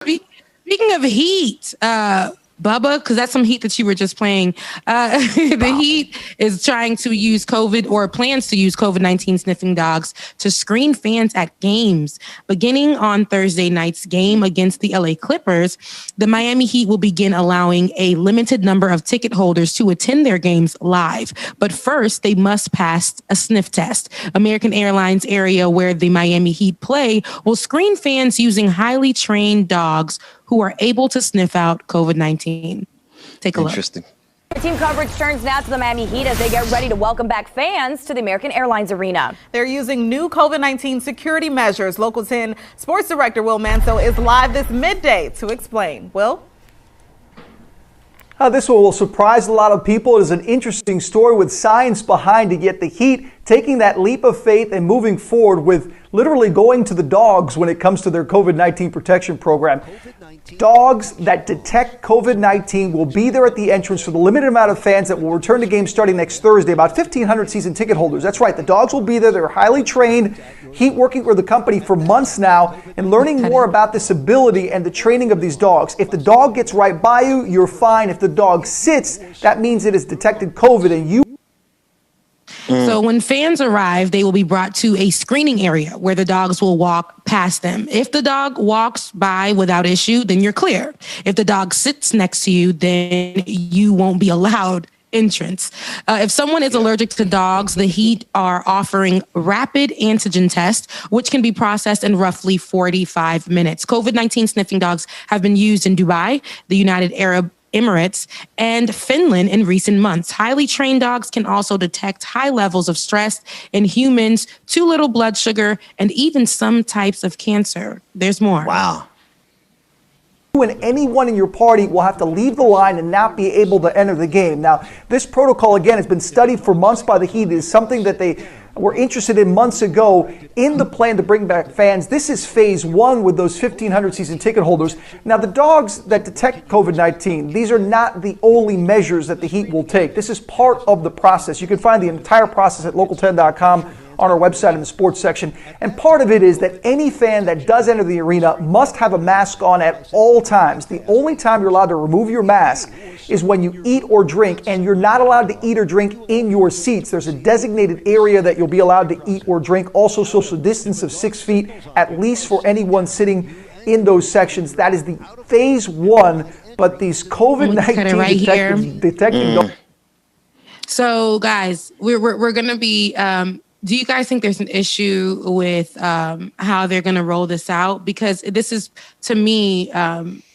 Speaking of heat, Bubba, because that's some heat that you were just playing. The Heat is trying to use COVID or plans to use COVID-19 sniffing dogs to screen fans at games. Beginning on Thursday night's game against the LA Clippers, the Miami Heat will begin allowing a limited number of ticket holders to attend their games live. But first, they must pass a sniff test. American Airlines area where the Miami Heat play will screen fans using highly trained dogs who are able to sniff out COVID-19. Take a look. Interesting. Team coverage turns now to the Miami Heat as they get ready to welcome back fans to the American Airlines Arena. They're using new COVID-19 security measures. Local 10 sports director Will Manso is live this midday to explain. Will? This will surprise a lot of people. It is an interesting story with science behind it, yet the Heat taking that leap of faith and moving forward with literally going to the dogs when it comes to their COVID-19 protection program. Dogs that detect COVID-19 will be there at the entrance for the limited amount of fans that will return to games starting next Thursday, about 1,500 season ticket holders. That's right, the dogs will be there. They're highly trained. Heat working with the company for months now and learning more about this ability and the training of these dogs. If the dog gets right by you, you're fine. If the dog sits, that means it has detected COVID and you. So when fans arrive, they will be brought to a screening area where the dogs will walk past them. If the dog walks by without issue, then you're clear. If the dog sits next to you, then you won't be allowed entrance. If someone is allergic to dogs, the Heat are offering rapid antigen tests, which can be processed in roughly 45 minutes. COVID-19 sniffing dogs have been used in Dubai, the United Arab Emirates, and Finland in recent months. Highly trained dogs can also detect high levels of stress in humans, too little blood sugar, and even some types of cancer. There's more. Wow. And anyone in your party will have to leave the line and not be able to enter the game. Now, this protocol, again, has been studied for months by the Heat. It is something that they were interested in months ago in the plan to bring back fans. This is phase one with those 1,500 season ticket holders. Now, the dogs that detect COVID-19, these are not the only measures that the Heat will take. This is part of the process. You can find the entire process at local10.com on our website in the sports section. And part of it is that any fan that does enter the arena must have a mask on at all times. The only time you're allowed to remove your mask is when you eat or drink, and you're not allowed to eat or drink in your seats. There's a designated area that you'll be allowed to eat or drink. Also, social distance of 6 feet, at least for anyone sitting in those sections. That is the phase one, but these COVID-19 detecting. So, guys, we're going to be... do you guys think there's an issue with how they're going to roll this out? Because this is, to me,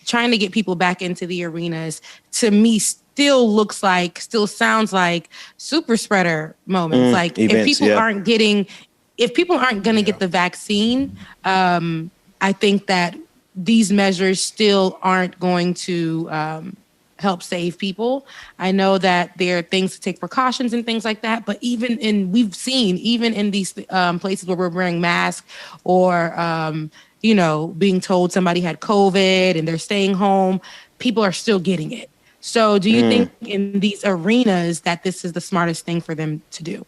trying to get people back into the arenas, to me, still sounds like super spreader moments. Like events, if people aren't going to get the vaccine, I think that these measures still aren't going to help save people. I know that there are things to take precautions and things like that, but we've seen in these places where we're wearing masks or being told somebody had COVID and they're staying home, people are still getting it. So do you think in these arenas that this is the smartest thing for them to do?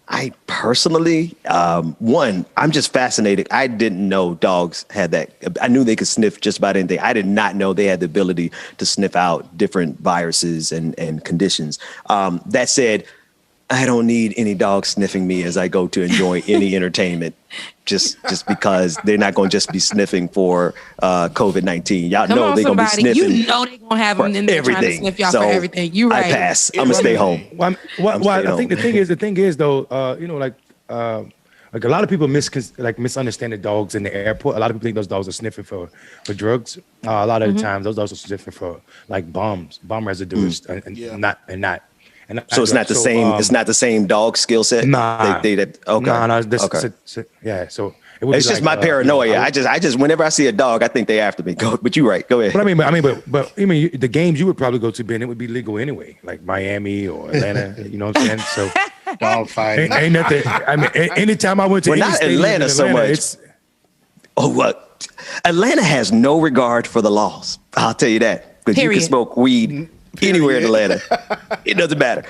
I personally, I'm just fascinated. I didn't know dogs had that. I knew they could sniff just about anything. I did not know they had the ability to sniff out different viruses and conditions. That said, I don't need any dogs sniffing me as I go to enjoy any entertainment, just because they're not going to just be sniffing for COVID-19. Y'all know they're going to be sniffing. You know they're going to have them in there trying to sniff y'all for everything. You right. I pass. I'm gonna stay home. I think the thing is though, like a lot of people misunderstand the dogs in the airport. A lot of people think those dogs are sniffing for drugs. A lot of the times, those dogs are sniffing for like bomb residues, and not. So it's not the same. It's not the same dog skill set. Nah. Okay. No. Okay. Yeah. So it's just my paranoia. I just whenever I see a dog, I think they after me. But you're right. Go ahead. But I mean, the games you would probably go to, Ben, it would be legal anyway, like Miami or Atlanta. You know what I'm saying? So dog fight. Ain't nothing. I mean, anytime I went to not Atlanta so much. What? Atlanta has no regard for the laws. I'll tell you that, because you can smoke weed anywhere in Atlanta. It doesn't matter.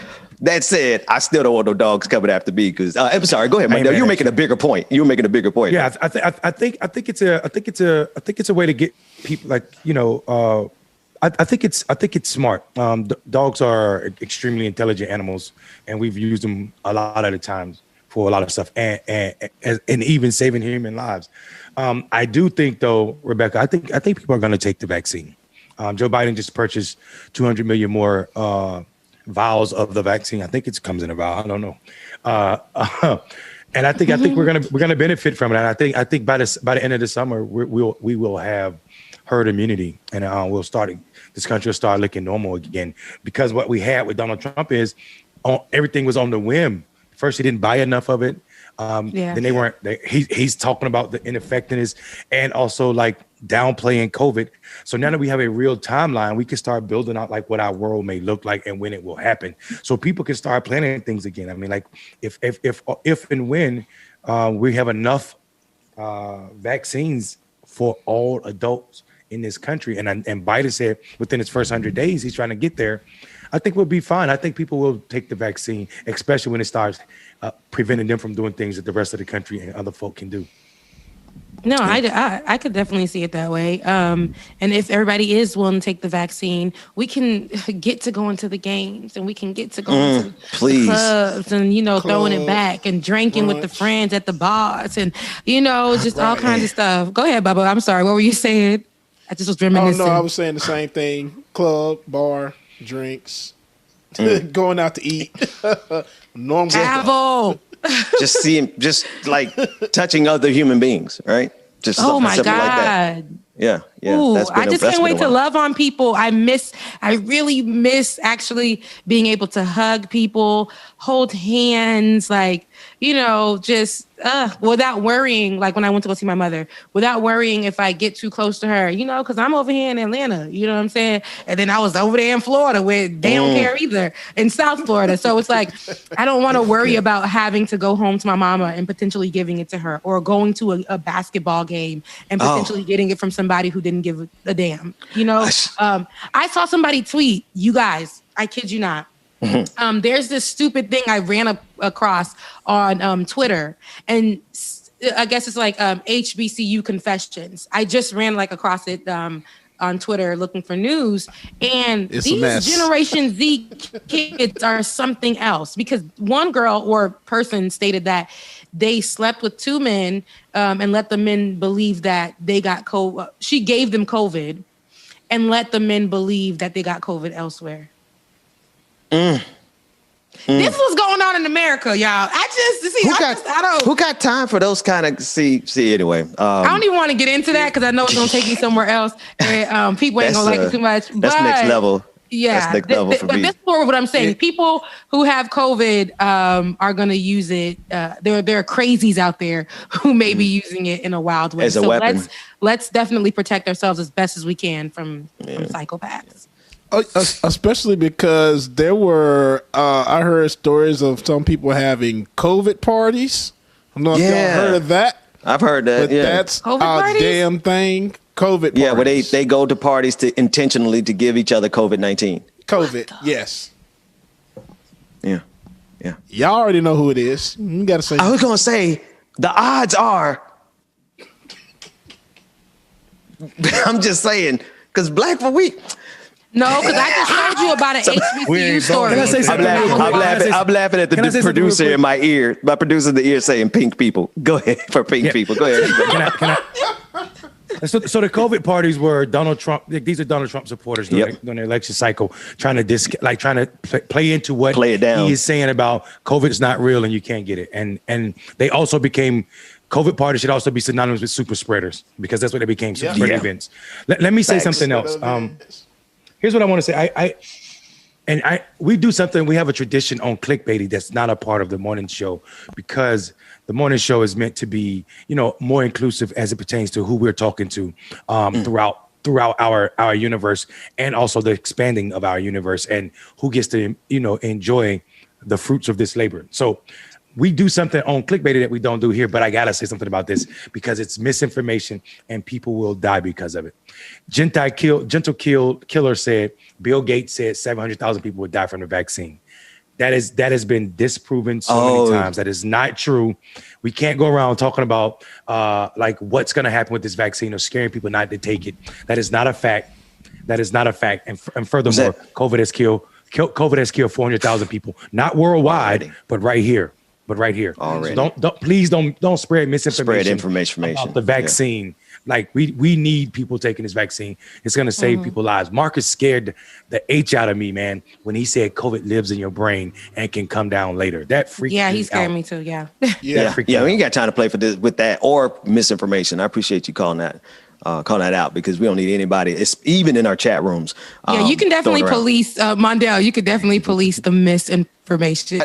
That said, I still don't want no dogs coming after me because I'm sorry. Go ahead, Mike. You're making a bigger point. You're making a bigger point. Yeah, I think it's a way to get people like I think it's smart. Dogs are extremely intelligent animals, and we've used them a lot of the times for a lot of stuff, and even saving human lives. I do think, though, Rebecca, I think people are going to take the vaccine. Joe Biden just purchased 200 million more vials of the vaccine. I think it comes in a vial. I don't know. And I think we're gonna benefit from it. And I think by the end of the summer we will have herd immunity, and this country will start looking normal again. Because what we had with Donald Trump is everything was on the whim. First, he didn't buy enough of it. Then he's talking about the ineffectiveness and also like downplaying COVID. So now that we have a real timeline, we can start building out like what our world may look like and when it will happen. So people can start planning things again. I mean, like if and when we have enough vaccines for all adults in this country, and Biden said within his first 100 days he's trying to get there, I think we'll be fine. I think people will take the vaccine, especially when it starts preventing them from doing things that the rest of the country and other folk can do. No, I could definitely see it that way. And if everybody is willing to take the vaccine, we can get to going to the games, and we can get to going to the clubs, and throwing it back and drinking with the friends at the bars, and just all kinds of stuff. Go ahead, Bubba. I'm sorry. What were you saying? I just was reminiscing. Oh no, I was saying the same thing. Club, bar, drinks, going out to eat. Normal. Travel. just like touching other human beings, right? Just oh my God. Like that. Yeah. Ooh, I just can't wait to love on people. I really miss actually being able to hug people, hold hands, like, just without worrying, like when I went to go see my mother, without worrying if I get too close to her, because I'm over here in Atlanta, you know what I'm saying? And then I was over there in Florida where they don't care either, in South Florida. So it's like, I don't want to worry about having to go home to my mama and potentially giving it to her, or going to a basketball game and potentially getting it from somebody who didn't give a damn, I saw somebody tweet, you guys, I kid you not. There's this stupid thing I ran across on Twitter, and I guess it's like HBCU confessions. I just ran across it on Twitter looking for news, and these Generation Z kids are something else, because one girl or person stated that they slept with two men and let the men believe that they got COVID. She gave them COVID and let the men believe that they got COVID elsewhere. This is what's going on in America, y'all. Who got time for those kind of see anyway? I don't even want to get into that because I know it's gonna take me somewhere else, and people ain't gonna like it too much. That's next level. Yeah, that's next level for but me. this is what I'm saying. People who have COVID are gonna use it. There are crazies out there who may be using it in a wild way. As a weapon. Let's definitely protect ourselves as best as we can from psychopaths. Especially because there were, I heard stories of some people having COVID parties. I don't know if y'all heard of that. I've heard that. But that's a damn thing. COVID parties. Yeah, where they go to parties to intentionally to give each other COVID-19. COVID, yes. Yeah. Y'all already know who it is. You gotta say. I was gonna say the odds are. I'm just saying, because Black for Week. No, because I just told you about an HBCU story. Can I say something? I'm laughing at the producer in my ear. My producer in the ear saying pink people. Go ahead for pink people. Go ahead. Can I? So the COVID parties were Donald Trump. These are Donald Trump supporters during the election cycle, trying to play into what play it down. He is saying about COVID is not real and you can't get it. And they also became. COVID parties should also be synonymous with super spreaders, because that's what they became, super spreader events. Let me say something else. Here's what I want to say. We do something. We have a tradition on clickbaity that's not a part of the morning show, because the morning show is meant to be, more inclusive as it pertains to who we're talking to throughout our universe, and also the expanding of our universe, and who gets to enjoy the fruits of this labor. So we do something on clickbait that we don't do here, but I gotta say something about this because it's misinformation and people will die because of it. Gentle Killer said, Bill Gates said 700,000 people would die from the vaccine. That has been disproven so many times. That is not true. We can't go around talking about like what's going to happen with this vaccine or scaring people not to take it. That is not a fact. That is not a fact. And furthermore, COVID has killed 400,000 people, not worldwide, but right here. Already. So please don't spread misinformation. About the vaccine. Yeah. Like we need people taking this vaccine. It's going to save people's lives. Marcus scared the H out of me, man, when he said COVID lives in your brain and can come down later. That freaked me out. Yeah, he scared me too. Yeah. Yeah. We ain't got time to play with that or misinformation. I appreciate you calling that out because we don't need anybody. It's even in our chat rooms. Yeah, you can definitely police Mondale. You could definitely police the misinformation.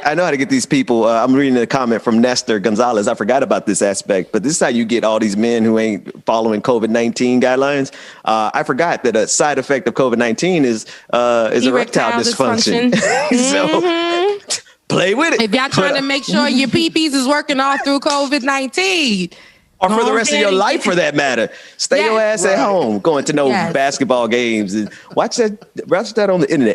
I know how to get these people. I'm reading a comment from Nestor Gonzalez. I forgot about this aspect, but this is how you get all these men who ain't following COVID-19 guidelines. I forgot that a side effect of COVID-19 is erectile dysfunction. So play with it. If y'all trying to make sure your PPs is working all through COVID-19. Or for the rest of your life, for that matter. Stay your ass at home, going to no basketball games and watch that on the internet.